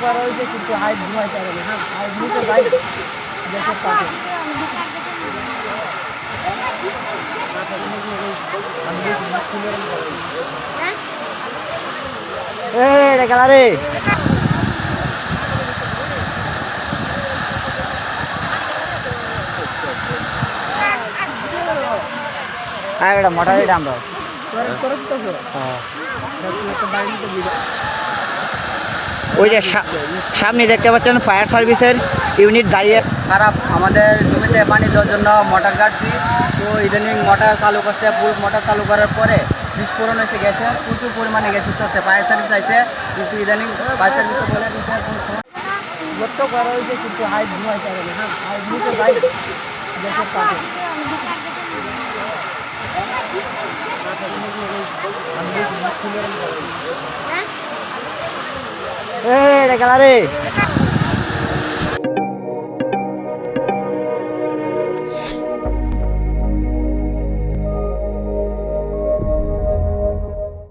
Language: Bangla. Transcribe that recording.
করা হয়েছে কিন্তু হাইট ঘুমাইতে পারে না। হ্যাঁ, হাইট নিতে যাই দেশের পাশে রে মোটর আমরা ওই যে সামনে দেখতে পাচ্ছেন ফায়ার সার্ভিসের ইউনিট দাঁড়িয়ে খারাপ। আমাদের জমিতে পানি দেওয়ার জন্য মোটর কাটছি, তো ইদানিং মোটর চালু করছে। ফুল মোটর চালু করার পরে বিস্ফোরণ হয়েছে, গেছে প্রচুর পরিমাণে গ্যাস হচ্ছে। ফায়ার সার্ভিস আইছে কিন্তু ইদানিং ফায়ার সার্ভিসে বলে দিচ্ছে গর্ত করা হয়েছে কিন্তু হাইট ঘুমাইতে পারে না। হ্যাঁ, হাইট নিতে যাই গ্যাসের পাশে রে